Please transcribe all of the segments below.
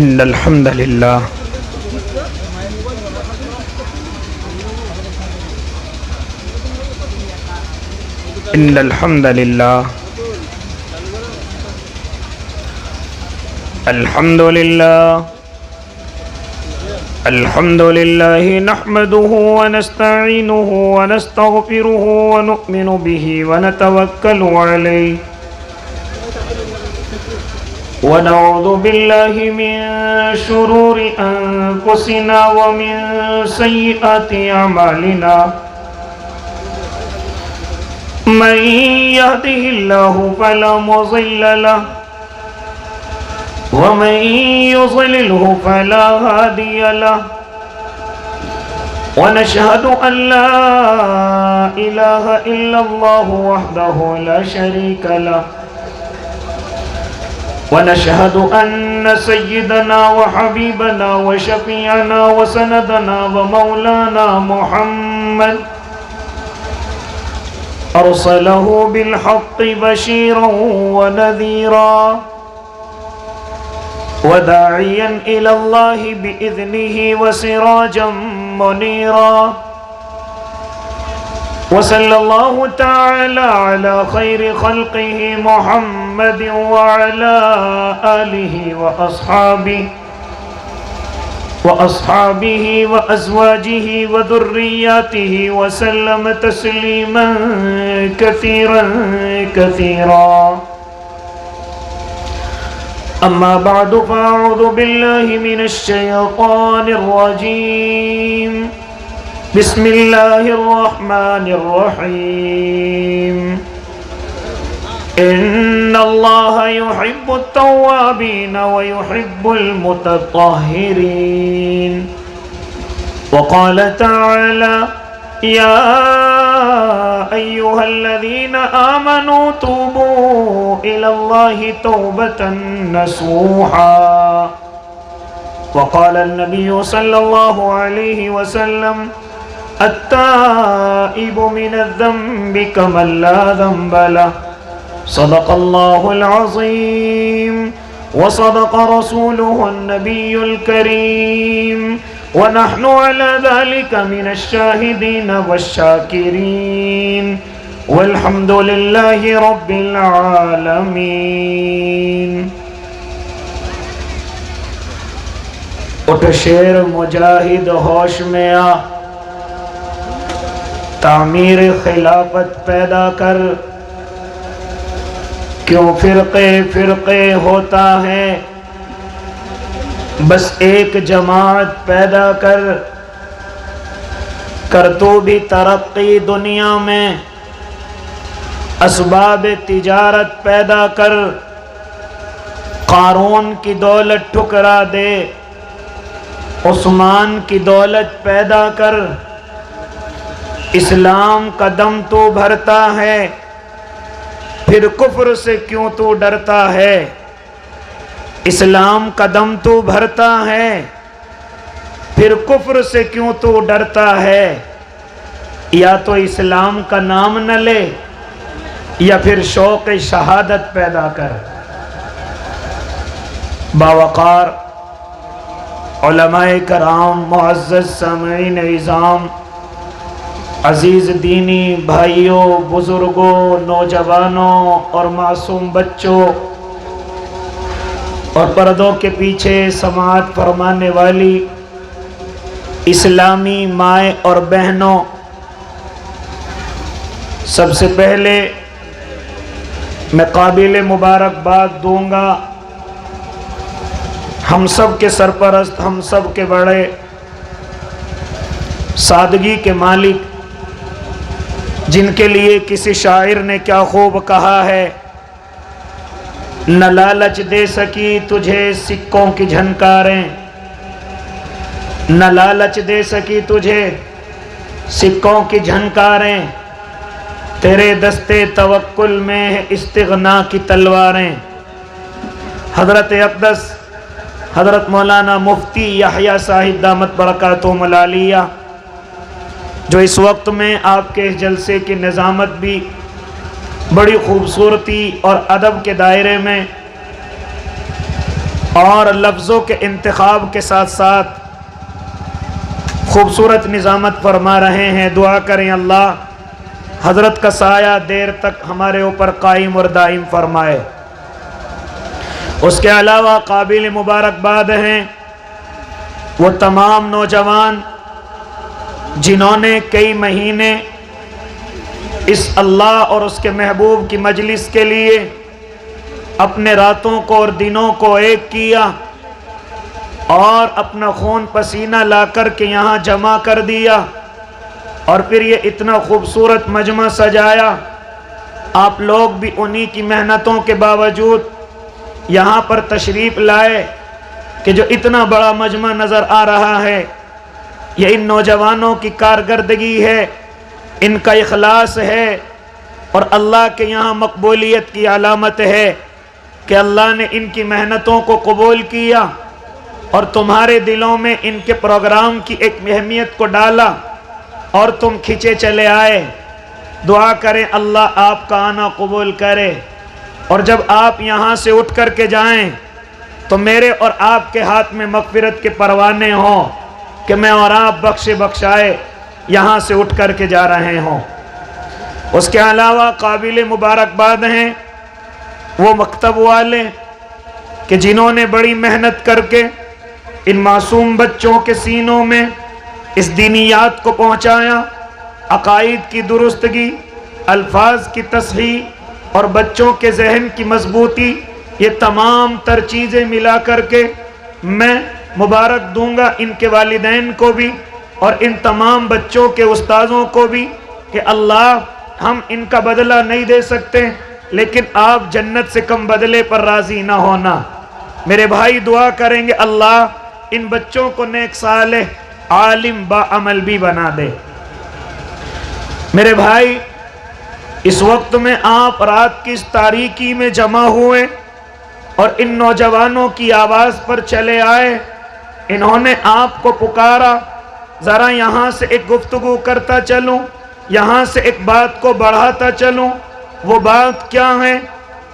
إن الحمد لله إن الحمد لله الحمد لله الحمد لله نحمده ونستعينه ونستغفره ونؤمن به ونتوكل عليه ونعوذ بالله من شرور أنفسنا ومن سيئات أعمالنا من يهده الله فلا مضل له ومن يضلله فلا هادي له ونشهد أن لا إله إلا الله وحده لا شريك له ونشهد أن سيدنا وحبيبنا وشفيعنا وسندنا ومولانا محمد أرسله بالحق بشيرا ونذيرا وداعيا إلى الله بإذنه وسراجا منيرا وصلى الله تعالى على خير خلقه محمد وعلى آله وأصحابه وأزواجه وذرياته وسلم تسليما كثيرا كثيرا أما بعد فأعوذ بالله من الشيطان الرجيم بسم الله الرحمن الرحيم إن الله يحب التوابين ويحب المتطهرين وقال تعالى يا أيها الذين آمنوا توبوا إلى الله توبة نصوحا وقال النبي صلى الله عليه وسلم التائب من الذنب كمن لا ذنب له صدق الله العظيم وصدق رسوله النبي الكريم ونحن على ذلك من الشاهدين والشاكرين والحمد لله رب العالمين. اٹھ شیر مجاہد ہوش میں آ، تعمیر خلافت پیدا کر، کیوں فرقے فرقے ہوتا ہے، بس ایک جماعت پیدا کر تو بھی ترقی دنیا میں، اسباب تجارت پیدا کر، قارون کی دولت ٹھکرا دے، عثمان کی دولت پیدا کر، اسلام کا دم تو بھرتا ہے، پھر کفر سے کیوں تو ڈرتا ہے؟ اسلام کا دم تو بھرتا ہے، پھر کفر سے کیوں تو ڈرتا ہے؟ یا تو اسلام کا نام نہ لے یا پھر شوق شہادت پیدا کر۔ باوقار علماء کرام، معزز سامعین عظام، عزیز دینی بھائیوں، بزرگوں، نوجوانوں اور معصوم بچوں اور پردوں کے پیچھے سماعت فرمانے والی اسلامی مائیں اور بہنوں، سب سے پہلے میں قابل مبارکباد دوں گا ہم سب کے سرپرست، ہم سب کے بڑے، سادگی کے مالک، جن کے لیے کسی شاعر نے کیا خوب کہا ہے، نہ لالچ دے سکی تجھے سکوں کی جھنکاریں، نہ لالچ دے سکی تجھے سکوں کی جھنکاریں، تیرے دستے توکل میں ہے استغنا کی تلواریں۔ حضرت اقدس حضرت مولانا مفتی یحییٰ صاحب دامت برکاتہم العالیہ، جو اس وقت میں آپ کے اس جلسے کی نظامت بھی بڑی خوبصورتی اور ادب کے دائرے میں اور لفظوں کے انتخاب کے ساتھ ساتھ خوبصورت نظامت فرما رہے ہیں. دعا کریں اللہ حضرت کا سایہ دیر تک ہمارے اوپر قائم اور دائم فرمائے. اس کے علاوہ قابل مبارکباد ہیں وہ تمام نوجوان جنہوں نے کئی مہینے اس اللہ اور اس کے محبوب کی مجلس کے لیے اپنے راتوں کو اور دنوں کو ایک کیا اور اپنا خون پسینہ لا کر کے یہاں جمع کر دیا اور پھر یہ اتنا خوبصورت مجمع سجایا. آپ لوگ بھی انہی کی محنتوں کے باوجود یہاں پر تشریف لائے کہ جو اتنا بڑا مجمع نظر آ رہا ہے یہ ان نوجوانوں کی کارکردگی ہے، ان کا اخلاص ہے اور اللہ کے یہاں مقبولیت کی علامت ہے کہ اللہ نے ان کی محنتوں کو قبول کیا اور تمہارے دلوں میں ان کے پروگرام کی ایک اہمیت کو ڈالا اور تم کھچے چلے آئے. دعا کریں اللہ آپ کا آنا قبول کرے اور جب آپ یہاں سے اٹھ کر کے جائیں تو میرے اور آپ کے ہاتھ میں مغفرت کے پروانے ہوں کہ میں اور آپ بخشائے یہاں سے اٹھ کر کے جا رہے ہوں. اس کے علاوہ قابل مبارکباد ہیں وہ مکتب والے کہ جنہوں نے بڑی محنت کر کے ان معصوم بچوں کے سینوں میں اس دینیات کو پہنچایا، عقائد کی درستگی، الفاظ کی تصحیح اور بچوں کے ذہن کی مضبوطی، یہ تمام تر چیزیں ملا کر کے میں مبارک دوں گا ان کے والدین کو بھی اور ان تمام بچوں کے استاذوں کو بھی کہ اللہ ہم ان کا بدلہ نہیں دے سکتے لیکن آپ جنت سے کم بدلے پر راضی نہ ہونا. میرے بھائی دعا کریں گے اللہ ان بچوں کو نیک صالح عالم با عمل بھی بنا دے. میرے بھائی اس وقت میں آپ رات کی اس تاریکی میں جمع ہوئے اور ان نوجوانوں کی آواز پر چلے آئے. انہوں نے آپ کو پکارا ذرا یہاں سے ایک گفتگو کرتا چلوں، یہاں سے ایک بات کو بڑھاتا چلوں. وہ بات کیا ہے؟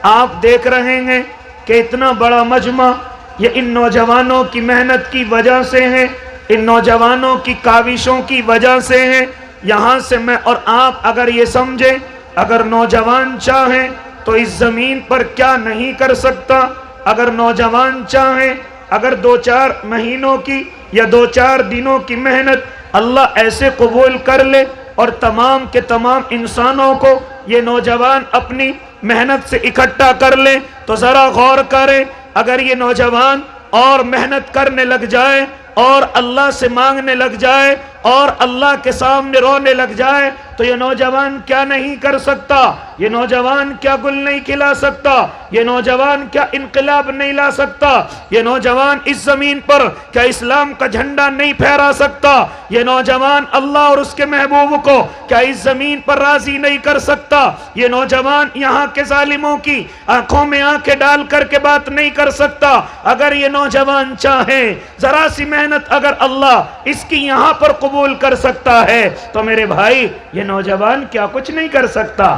آپ دیکھ رہے ہیں کہ اتنا بڑا مجمع یہ ان نوجوانوں کی محنت کی وجہ سے ہے، ان نوجوانوں کی کاوشوں کی وجہ سے ہے. یہاں سے میں اور آپ اگر یہ سمجھیں اگر نوجوان چاہیں تو اس زمین پر کیا نہیں کر سکتا. اگر نوجوان چاہیں اگر 2-4 مہینوں کی یا 2-4 دنوں کی محنت اللہ ایسے قبول کر لے اور تمام کے تمام انسانوں کو یہ نوجوان اپنی محنت سے اکٹھا کر لے تو ذرا غور کریں. اگر یہ نوجوان اور محنت کرنے لگ جائے اور اللہ سے مانگنے لگ جائے اور اللہ کے سامنے رونے لگ جائے تو یہ نوجوان کیا نہیں کر سکتا؟ یہ نوجوان کیا گل نہیں کھلا سکتا؟ یہ نوجوان کیا انقلاب نہیں لا سکتا؟ یہ نوجوان اس زمین پر کیا اسلام کا جھنڈا نہیں پھہرا سکتا؟ یہ نوجوان اللہ اور اس کے محبوب کو کیا اس زمین پر راضی نہیں کر سکتا؟ یہ نوجوان یہاں کے ظالموں کی آنکھوں میں آنکھیں ڈال کر کے بات نہیں کر سکتا؟ اگر یہ نوجوان چاہے ذرا سی محنت اگر اللہ اس کی یہاں پر قبول کر سکتا ہے تو میرے بھائی یہ نوجوان کیا کچھ نہیں کر سکتا؟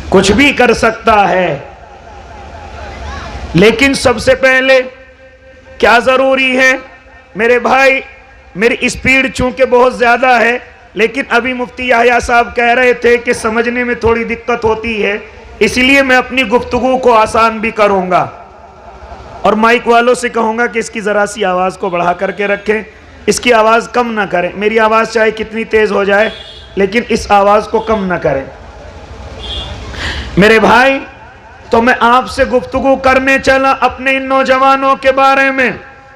کچھ بھی کر سکتا ہے. لیکن سب سے پہلے کیا ضروری ہے میرے بھائی؟ میری اسپیڈ چونکہ بہت زیادہ ہے لیکن ابھی مفتی یحییٰ صاحب کہہ رہے تھے کہ سمجھنے میں تھوڑی دقت ہوتی ہے، اس لیے میں اپنی گفتگو کو آسان بھی کروں گا اور مائک والوں سے کہوں گا کہ اس کی ذرا سی آواز کو بڑھا کر کے رکھیں، اس کی آواز کم نہ کریں. میری آواز چاہے کتنی تیز ہو جائے لیکن اس آواز کو کم نہ کریں. میرے بھائی تو میں آپ سے گفتگو کرنے چلا اپنے ان نوجوانوں کے بارے میں.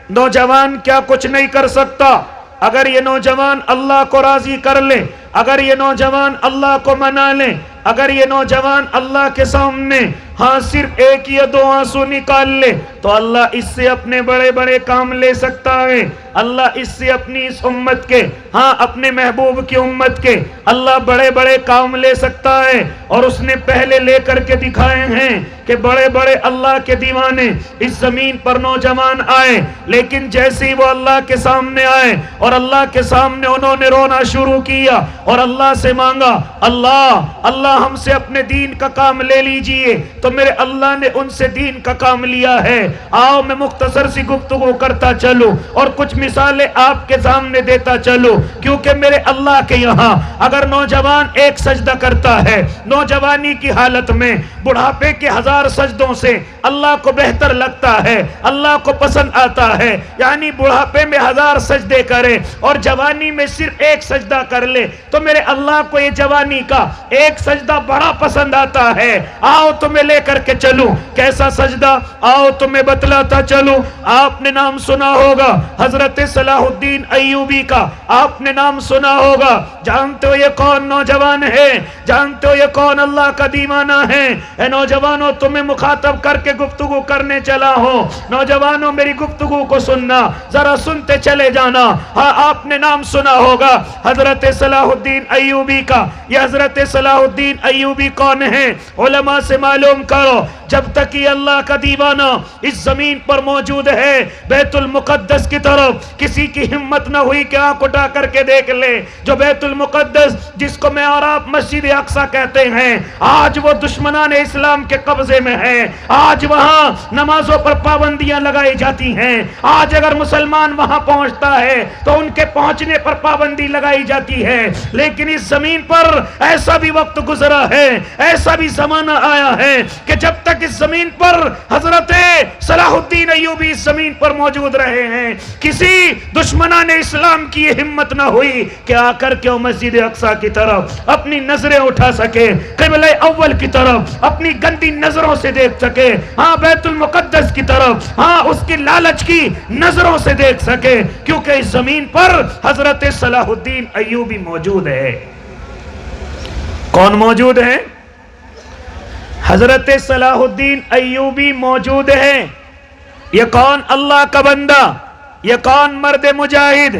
نوجوان کیا کچھ نہیں کر سکتا؟ اگر یہ نوجوان اللہ کو راضی کر لے، اگر یہ نوجوان اللہ کو منا لے، اگر یہ نوجوان اللہ کے سامنے ہاں صرف ایک یا 2 آنسو نکال لے تو اللہ اس سے اپنے بڑے بڑے کام لے سکتا ہے. اللہ اس سے اپنی اس امت کے، ہاں اپنے محبوب کی امت کے اللہ بڑے بڑے کام لے سکتا ہے، اور اس نے پہلے لے کر کے دکھائے ہیں کہ بڑے بڑے اللہ کے دیوانے اس زمین پر نوجوان آئے، لیکن جیسے ہی وہ اللہ کے سامنے آئے اور اللہ کے سامنے انہوں نے رونا شروع کیا اور اللہ سے مانگا، اللہ ہم سے اپنے دین کا کام لے لیجئے، تو میرے اللہ نے ان سے دین کا کام لیا ہے۔ آؤ میں مختصر سی گفتگو کرتا چلوں اور کچھ مثالیں آپ کے سامنے دیتا چلوں، کیونکہ میرے اللہ کے یہاں اگر نوجوان ایک سجدہ کرتا ہے نوجوانی کی حالت میں، بڑھاپے کے 1000 سجدوں سے اللہ کو بہتر لگتا ہے، اللہ کو پسند آتا ہے، یعنی بڑھاپے میں 1000 سجدے کرے اور جوانی میں صرف ایک سجدہ کر لے، تو میرے اللہ کو یہ جوانی کا ایک سجدہ بڑا پسند آتا ہے۔ آؤ تمہیں لے کر کے چلوں، کیسا سجدہ؟ آؤ تمہیں بتلاتا چلوں۔ آپ نے نام سنا ہوگا حضرت صلاح الدین ایوبی کا، آپ نے نام سنا ہوگا۔ جانتے ہو یہ کون نوجوان ہے؟ جانتے ہو یہ کون اللہ کا دیوانہ ہے؟ اے نوجوانوں، تمہیں مخاطب کر کے گفتگو کرنے چلا ہوں، نوجوانوں میری گفتگو کو سننا، ذرا سنتے چلے جانا۔ ہاں آپ نے نام سنا ہوگا حضرت صلاح الدین ایوبی کا۔ یہ حضرت صلاح الدین ایوبی کون ہے؟ علماء سے معلوم کرو۔ جب تک یہ اللہ کا دیوانہ اس زمین پر موجود ہے، بیت المقدس کی طرف کسی کی ہمت نہ ہوئی کہ آنکھ اٹھا کر کے دیکھ لے۔ جو بیت المقدس جس کو میں اور آپ مسجد اقصی کہتے ہیں، آج وہ دشمنان اسلام کے قبضے میں ہے۔ آج وہاں نمازوں پر پابندیاں لگائی جاتی ہیں۔ آج اگر مسلمان وہاں پہنچتا ہے تو ان کے پہنچنے پر پابندی لگائی جاتی ہے، لیکن اس زمین پر ایسا بھی وقت گزرا ہے، ایسا بھی زمانہ آیا ہے کہ جب تک اس زمین پر حضرت صلاح الدین ایوبی اس زمین پر موجود رہے ہیں، کسی دشمنان اسلام کی یہ ہمت نہ ہوئی کہ آ کر کے وہ مسجد اقصی کی طرف اپنی نظریں اٹھا سکے، قبلہ اول کی طرف اپنی گندی نظروں سے دیکھ سکے، ہاں بیت المقدس کی طرف ہاں اس کی لالچ کی نظروں سے دیکھ سکے، کیونکہ اس زمین پر حضرت صلاح الدین ایوبی موجود ہے۔ کون موجود ہے؟ حضرت صلاح الدین ایوبی موجود ہے۔ یہ کون اللہ کا بندہ، یہ کون مرد مجاہد،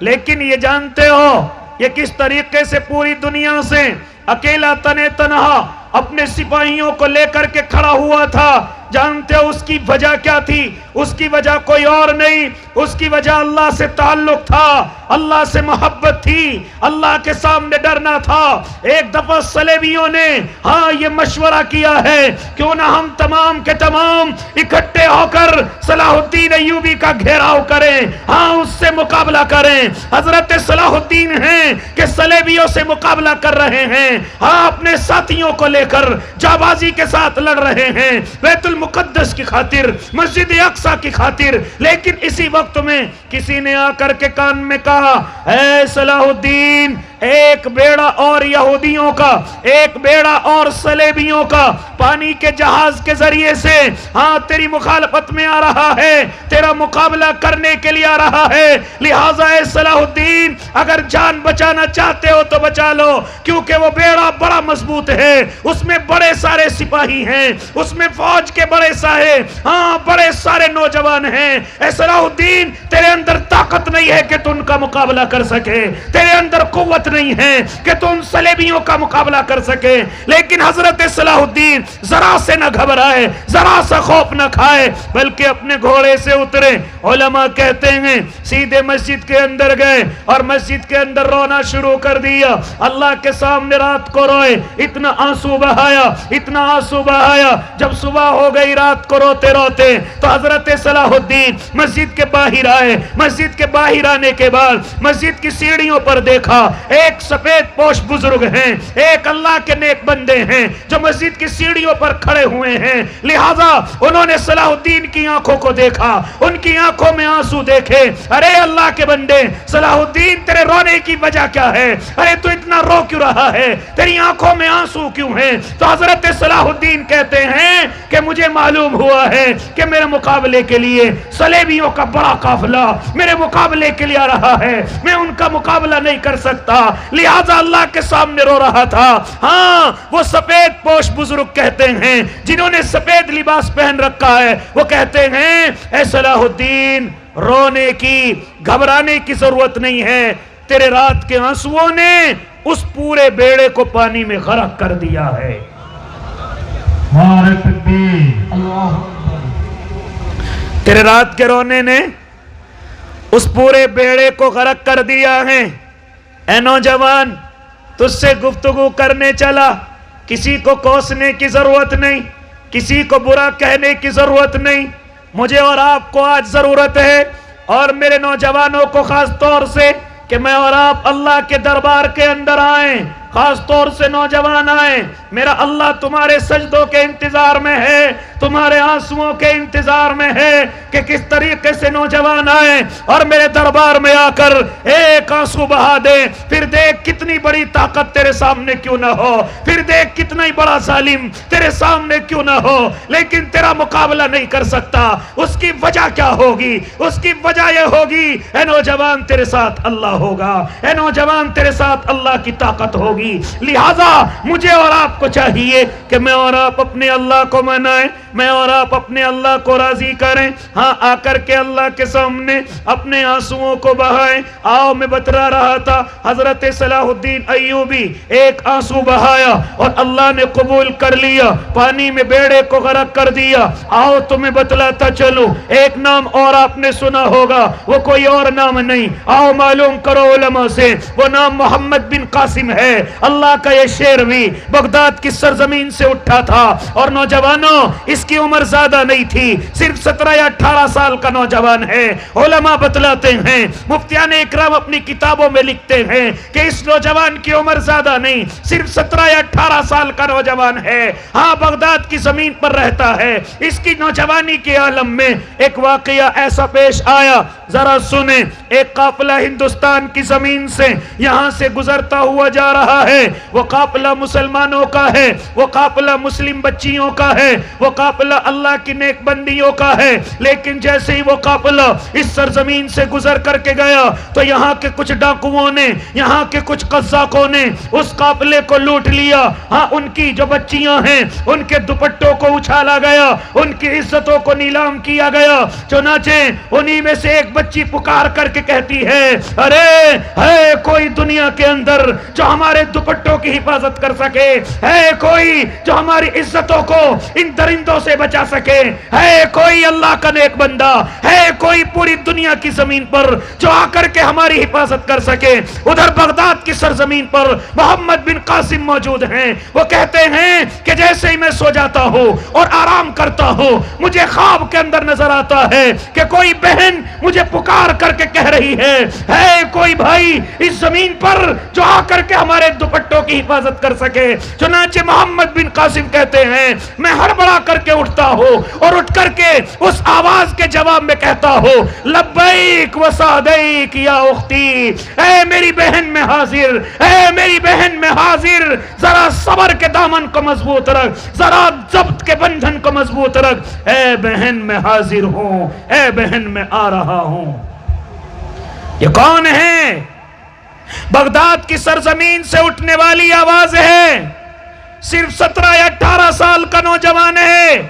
لیکن یہ جانتے ہو یہ کس طریقے سے پوری دنیا سے اکیلا تنے تنہا اپنے سپاہیوں کو لے کر کے کھڑا ہوا تھا؟ جانتے ہو اس کی وجہ کیا تھی؟ اس کی وجہ کوئی اور نہیں، اس کی وجہ اللہ سے تعلق تھا، اللہ سے محبت تھی، اللہ کے سامنے ڈرنا تھا۔ ایک دفعہ صلیبیوں نے ہاں یہ مشورہ کیا ہے کیوں نہ ہم تمام کے تمام اکٹھے ہو کر صلاح الدین ایوبی کا گھیراؤ کریں، ہاں اس سے مقابلہ کریں۔ حضرت صلاح الدین ہیں کہ صلیبیوں سے مقابلہ کر رہے ہیں، ہاں اپنے ساتھیوں کو لے کر جابازی کے ساتھ لڑ رہے ہیں، بیت المقدس کی خاطر، مسجد اقصی کی خاطر۔ لیکن اسی وقت میں کسی نے آ کر کے کان میں کہا، اے صلاح الدین، ایک بیڑا اور یہودیوں کا، ایک بیڑا اور صلیبیوں کا پانی کے جہاز کے ذریعے سے ہاں تیری مخالفت میں آ رہا ہے، تیرا مقابلہ کرنے کے لیے آ رہا ہے، لہٰذا اے صلاح الدین اگر جان بچانا چاہتے ہو تو بچا لو، کیونکہ وہ بیڑا بڑا مضبوط ہے، اس میں بڑے سارے سپاہی ہیں، اس میں فوج کے بڑے سارے ہاں بڑے سارے نوجوان ہیں۔ اے صلاح الدین تیرے اندر طاقت نہیں ہے کہ تو ان کا مقابلہ کر سکے، تیرے اندر قوت نہیں ہے کہ تو ان صلیبیوں کا مقابلہ کر سکے۔ لیکن حضرت صلاح الدین ذرا سے نہ گھبرائے، ذرا سا خوف نہ کھائے، بلکہ اپنے گھوڑے سے اترے۔ علماء کہتے ہیں سیدھے مسجد کے اندر گئے اور مسجد کے اندر رونا شروع کر دیا، اللہ کے سامنے رات کو روئے، اتنا آنسو بہایا، اتنا آنسو بہایا۔ جب صبح ہو گئی رات کو روتے روتے تو حضرت صلاح الدین مسجد کے باہر آئے۔ مسجد کے باہر آنے کے بعد مسجد کی سیڑھیوں پر دیکھا، ایک سفید پوش بزرگ ہیں، ایک اللہ کے نیک بندے ہیں جو مسجد کی سیڑھیوں پر کھڑے ہوئے ہیں، لہٰذا انہوں نے صلاح الدین کی آنکھوں کو دیکھا، ان کی آنکھوں میں آنسو دیکھے۔ ارے اللہ کے بندے صلاح الدین، تیرے رونے کی وجہ کیا ہے؟ ارے تو اتنا رو کیوں رہا ہے؟ تیری آنکھوں میں آنسو کیوں ہیں؟ تو حضرت صلاح الدین کہتے ہیں کہ مجھے معلوم ہوا ہے کہ میرے مقابلے کے لیے صلیبیوں کا بڑا قافلہ میرے مقابلے کے لیے آ رہا ہے، میں ان کا مقابلہ نہیں کر سکتا، لہٰذا اللہ کے سامنے رو رہا تھا۔ ہاں وہ سفید پوش بزرگ کہتے ہیں جنہوں نے سفید لباس پہن رکھا ہے، وہ کہتے ہیں اے صلاح الدین رونے کی گھبرانے کی ضرورت نہیں ہے. تیرے رات کے آنسوؤں نے اس پورے بیڑے کو پانی میں غرق کر دیا ہے. تیرے رات کے رونے نے اس پورے بیڑے کو غرق کر دیا ہے. اے نوجوان، تجھ سے گفتگو کرنے چلا، کسی کو کوسنے کی ضرورت نہیں، کسی کو برا کہنے کی ضرورت نہیں. مجھے اور آپ کو آج ضرورت ہے، اور میرے نوجوانوں کو خاص طور سے، کہ میں اور آپ اللہ کے دربار کے اندر آئیں. خاص طور سے نوجوان آئیں. میرا اللہ تمہارے سجدوں کے انتظار میں ہے، تمہارے آنسوؤں کے انتظار میں ہے کہ کس طریقے سے نوجوان آئیں اور میرے دربار میں آ کر ایک آنسو بہا دیں. پھر دیکھ کتنی بڑی طاقت تیرے سامنے کیوں نہ ہو، پھر دیکھ کتنا ہی بڑا ظالم تیرے سامنے کیوں نہ ہو، لیکن تیرا مقابلہ نہیں کر سکتا. اس کی وجہ کیا ہوگی؟ اس کی وجہ یہ ہوگی، اے نوجوان تیرے ساتھ اللہ ہوگا، اے نوجوان تیرے ساتھ اللہ کی طاقت ہوگی. لہذا مجھے اور آپ کو چاہیے کہ میں اور آپ اپنے اللہ کو منائیں، میں اور آپ اپنے اللہ کو راضی کریں. ہاں، آ کر کے اللہ کے سامنے اپنے آنسوؤں کو بہائیں. آؤ، میں بتلا رہا تھا حضرت صلاح الدین ایوبی ایک آنسو بہایا اور اللہ نے قبول کر لیا، پانی میں بیڑے کو غرق کر دیا. آؤ تمہیں بتلاتا چلو، ایک نام اور آپ نے سنا ہوگا، وہ کوئی اور نام نہیں. آؤ معلوم کرو علماء سے، وہ نام محمد بن قاسم ہے. اللہ کا یہ شعر بھی بغداد کی سرزمین سے اٹھا تھا. اور نوجوانوں، اس کی عمر زیادہ نہیں تھی، صرف 17 یا 18 سال کا نوجوان ہے. علماء بتلاتے ہیں، مفتیان اکرام اپنی کتابوں میں لکھتے ہیں کہ اس نوجوان کی عمر زیادہ نہیں، صرف 17 یا 18 سال کا نوجوان ہے. ہاں، بغداد کی زمین پر رہتا ہے. اس کی نوجوانی کے عالم میں ایک واقعہ ایسا پیش آیا، ذرا سنیں. ایک قافلہ ہندوستان کی زمین سے یہاں سے گزرتا ہوا جا رہا ہے. وہ قافلہ مسلمانوں کا ہے، وہ قافلہ مسلم بچیوں کا ہے، وہ قافلہ اللہ کی نیک بندیوں کا ہے. لیکن جیسے ہی وہ قافلہ اس سرزمین سے گزر کر کے گیا تو یہاں کے کچھ ڈاکوؤں نے، یہاں کے کچھ قزاقوں نے اس قافلے کو لوٹ لیا. ہاں، ان کی جو بچیاں ہیں ان کے دوپٹوں کو اچھالا گیا، ان کی عزتوں کو نیلام کیا گیا. چنانچہ انہی میں سے ایک بچی پکار کر کے کہتی ہے، ارے ہے کوئی دنیا کے اندر جو ہمارے دوپٹوں کی حفاظت کر سکے؟ ہے کوئی جو ہماری عزتوں کو ان درندوں سے بچا سکے؟ ہے کوئی اللہ کا نیک بندہ؟ ہے کوئی پوری دنیا کی زمین پر جو آ کر کے ہماری حفاظت کر سکے؟ ادھر بغداد کی سرزمین پر محمد بن قاسم موجود ہیں. وہ کہتے ہیں کہ جیسے ہی میں سو جاتا ہوں اور آرام کرتا ہوں، مجھے خواب کے اندر نظر آتا ہے کہ کوئی بہن مجھے پکار کر کے کہہ رہی ہے کوئی بھائی اس زمین پر جو آ کر کے ہمارے دوپٹوں کی حفاظت کر سکے. چنانچہ محمد بن قاسم کہتے ہیں، میں ہڑبڑا کر کے اٹھتا ہوں اور اٹھ کر کے اس آواز کے جواب میں کہتا ہوں، لبیک و سعدیک یا اختی، اے میری بہن میں حاضر، اے میری بہن میں حاضر. ذرا صبر کے دامن کو مضبوط رکھ، ذرا ضبط کے بندھن کو مضبوط رکھ. اے بہن میں حاضر ہوں، اے بہن میں آ رہا ہوں. یہ کون ہے؟ بغداد کی سرزمین سے اٹھنے والی آواز ہے. صرف 17 یا 18 سال کا نوجوان ہے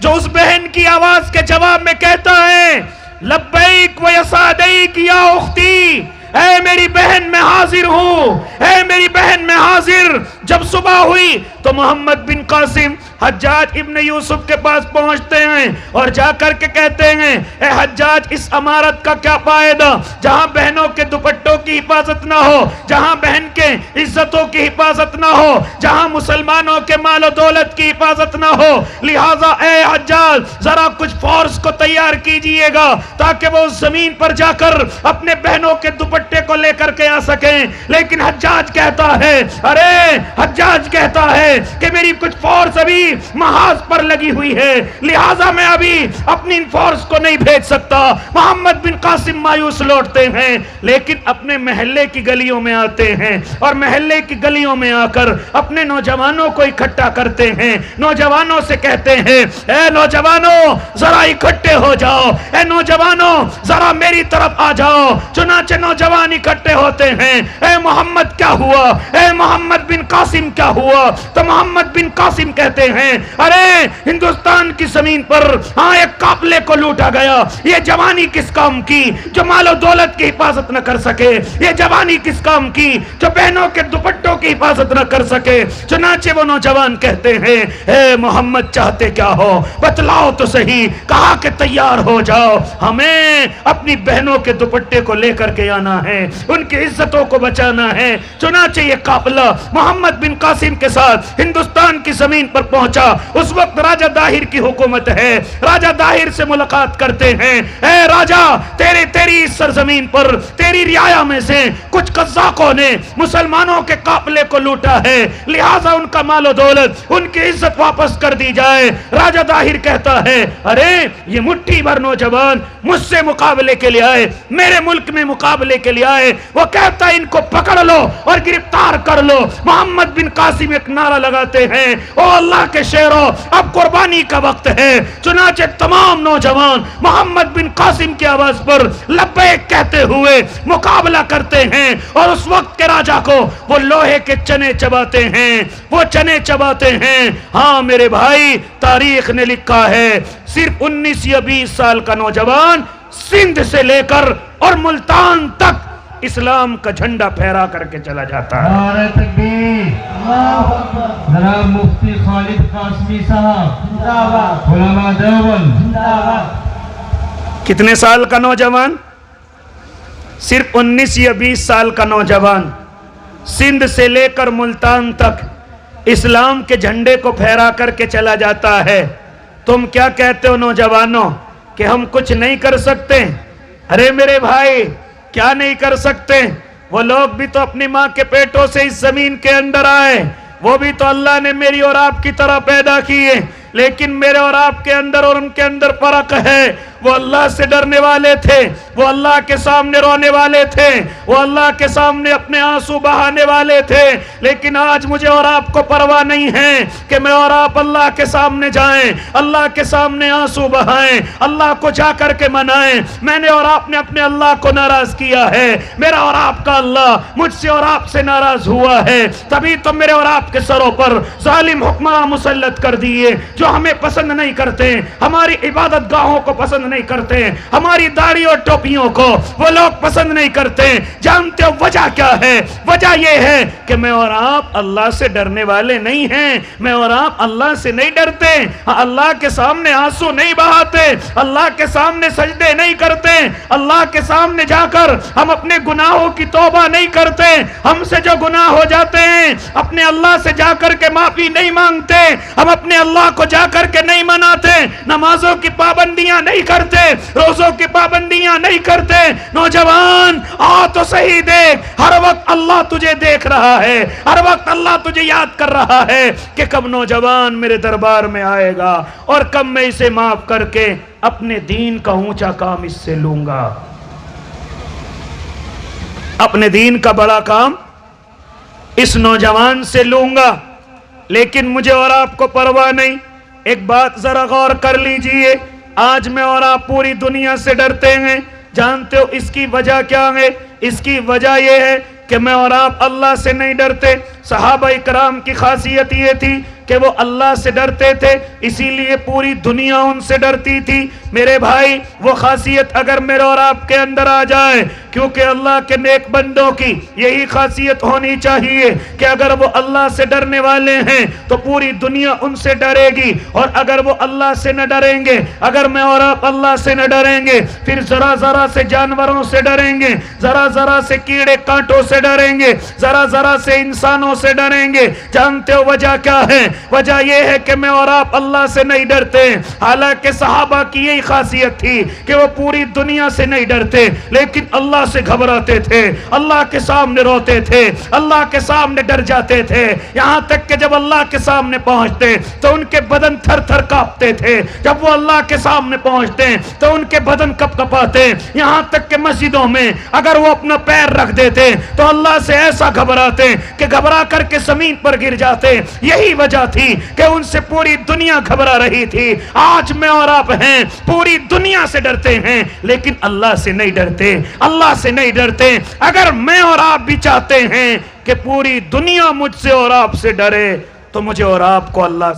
جو اس بہن کی آواز کے جواب میں کہتا ہے، لبیک و یسعدیک یا اختی، اے میری بہن میں حاضر ہوں، اے میری بہن میں حاضر. جب صبح ہوئی تو محمد بن قاسم حجاج ابن یوسف کے پاس پہنچتے ہیں اور جا کر کے کہتے ہیں، اے حجاج، اس عمارت کا کیا فائدہ جہاں بہنوں کے دوپٹوں کی حفاظت نہ ہو، جہاں بہن کے عزتوں کی حفاظت نہ ہو، جہاں مسلمانوں کے مال و دولت کی حفاظت نہ ہو. لہٰذا اے حجاج، ذرا کچھ فورس کو تیار کیجئے گا تاکہ وہ اس زمین پر جا کر اپنے بہنوں کے دوپٹے کو لے کر کے آ سکیں. لیکن حجاج کہتا ہے، حجاج کہتا ہے کہ میری کچھ فورس ابھی محاذ پر لگی ہوئی ہے، لہٰذا میں ابھی اپنی ان فورس کو نہیں بھیج سکتا. محمد بن قاسم مایوس لوٹتے ہیں، لیکن اپنے محلے کی گلیوں میں آتے ہیں اور محلے کی گلیوں میں آ کر اپنے نوجوانوں کو اکٹھا کرتے ہیں. نوجوانوں سے کہتے ہیں، اے نوجوانوں ذرا اکٹھے ہو جاؤ، اے نوجوانوں ذرا میری طرف آ جاؤ. چنانچہ نوجوان اکٹھے ہوتے ہیں. اے محمد کیا ہوا؟ اے محمد بن قاسم کیا ہوا؟ تو محمد بن قاسم کہتے ہیں ارے ہندوستان کی زمین پر ایک قافلے کو لوٹا گیا، یہ جوانی کس کام کی جو مال و دولت کی حفاظت نہ کر سکے، یہ جوانی کس کام کی جو بہنوں کے دوپٹوں کی حفاظت نہ کر سکے۔ چنانچہ وہ نوجوان کہتے ہیں اے محمد چاہتے کیا ہو بتلاؤ تو صحیح، کہا کہ تیار ہو جاؤ، ہمیں اپنی بہنوں کے دوپٹے کو لے کر کے آنا ہے، ان کی عزتوں کو بچانا ہے۔ چنانچہ یہ قافلہ محمد بن قاسم کے ساتھ ہندوستان کی زمین پر پہنچا۔ اس وقت راجہ داہر کی حکومت ہے، راجہ داہر سے ملاقات کرتے ہیں، اے راجہ تیری سرزمین پر تیری رعایا میں سے کچھ قزاقوں نے مسلمانوں کے قافلے کو لوٹا ہے، لہٰذا ان کا مال و دولت ان کی عزت واپس کر دی جائے۔ راجہ داہر کہتا ہے ارے یہ مٹھی بھر نوجوان مجھ سے مقابلے کے لیے آئے، میرے ملک میں مقابلے کے لیے آئے، وہ کہتا ہے ان کو پکڑ لو اور گرفتار کر لو۔ محمد بن قاسم ایک نعرہ لگاتے ہیں او اللہ کے شیرو اب قربانی کا وقت ہے۔ چنانچہ تمام نوجوان محمد بن قاسم کی آواز پر لبیک کہتے ہوئے مقابلہ کرتے ہیں، اور اس وقت کے راجہ کو وہ لوہے کے چنے چباتے ہیں، وہ چنے چباتے ہیں۔ ہاں میرے بھائی تاریخ نے لکھا ہے صرف 19 یا 20 سال کا نوجوان سندھ سے لے کر اور ملتان تک اسلام کا جھنڈا پھہرا کر کے چلا جاتا ہے۔ نعرہ تکبیر، جناب مفتی خالد قاسمی صاحب، علماء دیوبند۔ کتنے سال کا نوجوان؟ صرف 19 یا 20 سال کا نوجوان سندھ سے لے کر ملتان تک اسلام کے جھنڈے کو پھہرا کر کے چلا جاتا ہے۔ تم کیا کہتے ہو نوجوانوں کہ ہم کچھ نہیں کر سکتے؟ ارے میرے بھائی کیا نہیں کر سکتے؟ وہ لوگ بھی تو اپنی ماں کے پیٹوں سے اس زمین کے اندر آئے، وہ بھی تو اللہ نے میری اور آپ کی طرح پیدا کیے، لیکن میرے اور آپ کے اندر اور ان کے اندر فرق ہے۔ وہ اللہ سے ڈرنے والے تھے، وہ اللہ کے سامنے رونے والے تھے، وہ اللہ کے سامنے اپنے آنسو بہانے والے تھے، لیکن آج مجھے اور آپ کو پرواہ نہیں ہے کہ میں اور آپ اللہ کے سامنے جائیں، اللہ کے سامنے آنسو بہائیں، اللہ کو جا کر کے منائیں۔ میں نے اور آپ نے اپنے اللہ کو ناراض کیا ہے، میرا اور آپ کا اللہ مجھ سے اور آپ سے ناراض ہوا ہے، تبھی تو میرے اور آپ کے سروں پر ظالم حکمراں مسلط کر دیے جو ہمیں پسند نہیں کرتے، ہماری عبادت گاہوں کو پسند نہیں کرتے، ہماری داڑھی اور ٹوپیوں کو وہ لوگ پسند نہیں کرتے۔ جانتے ہو وجہ کیا ہے؟ وجہ یہ ہے کہ میں اور آپ اللہ سے ڈرنے والے نہیں ہیں، میں اور آپ اللہ سے نہیں ڈرتے، اللہ کے سامنے آنسو نہیں بہاتے، اللہ کے سامنے سجدے نہیں کرتے، اللہ کے سامنے جا کر ہم اپنے گناہوں کی توبہ نہیں کرتے، ہم سے جو گناہ ہو جاتے ہیں اپنے اللہ سے جا کر کے معافی نہیں مانگتے، ہم اپنے اللہ کو جا کر کے نہیں مناتے، نمازوں کی پابندیاں نہیں کرتے، روزوں کی پابندیاں نہیں کرتے۔ نوجوان آ تو صحیح دیکھ، ہر وقت اللہ تجھے دیکھ رہا ہے، ہر وقت اللہ تجھے یاد کر رہا ہے کہ کب نوجوان میرے دربار میں آئے گا اور کب میں اسے معاف کر کے اپنے دین کا اونچا کام اس سے لوں گا، اپنے دین کا بڑا کام اس نوجوان سے لوں گا۔ لیکن مجھے اور آپ کو پرواہ نہیں۔ ایک بات ذرا غور کر لیجئے، آج میں اور آپ پوری دنیا سے ڈرتے ہیں، جانتے ہو اس کی وجہ کیا ہے؟ اس کی وجہ یہ ہے کہ میں اور آپ اللہ سے نہیں ڈرتے۔ صحابہ اکرام کی خاصیت یہ تھی کہ وہ اللہ سے ڈرتے تھے، اسی لیے پوری دنیا ان سے ڈرتی تھی۔ میرے بھائی وہ خاصیت اگر میرے اور آپ کے اندر آ جائے، کیونکہ اللہ کے نیک بندوں کی یہی خاصیت ہونی چاہیے کہ اگر وہ اللہ سے ڈرنے والے ہیں تو پوری دنیا ان سے ڈرے گی، اور اگر وہ اللہ سے نہ ڈریں گے، اگر میں اور آپ اللہ سے نہ ڈریں گے، پھر ذرا ذرا سے جانوروں سے ڈریں گے، ذرا ذرا سے کیڑے کانٹوں سے ڈریں گے، ذرا ذرا سے انسانوں سے ڈریں گے۔ جانتے ہو وجہ کیا ہے؟ وجہ یہ ہے کہ میں اور آپ اللہ سے نہیں ڈرتے۔ حالانکہ صحابہ کی یہی خاصیت تھی کہ وہ پوری دنیا سے نہیں ڈرتے، لیکن اللہ سے گھبراتے تھے، اللہ کے سامنے روتے تھے، اللہ کے سامنے ڈر جاتے تھے، یہاں تک کہ جب اللہ کے سامنے پہنچتے تو ان کے بدن تھر تھر کانپتے تھے، جب وہ اللہ کے سامنے پہنچتے تو ان کے بدن کپ کپاتے، یہاں تک کہ مسجدوں میں اگر وہ اپنا پیر رکھ دیتے تو اللہ سے ایسا گھبراتے کہ گھبرا کر کے زمین پر گر جاتے۔ یہی وجہ تھی کہ ان سے پوری دنیا گھبرا رہی تھی۔ آج میں اور آپ ہیں پوری دنیا سے ڈرتے ہیں، لیکن اللہ سے نہیں ڈرتے، اللہ سے نہیں ڈرتے۔ اگر میں اور آپ بھی چاہتے ہیں کہ پوری دنیا مجھ سے اور آپ سے ڈرے تو مجھے اور آپ کو اللہ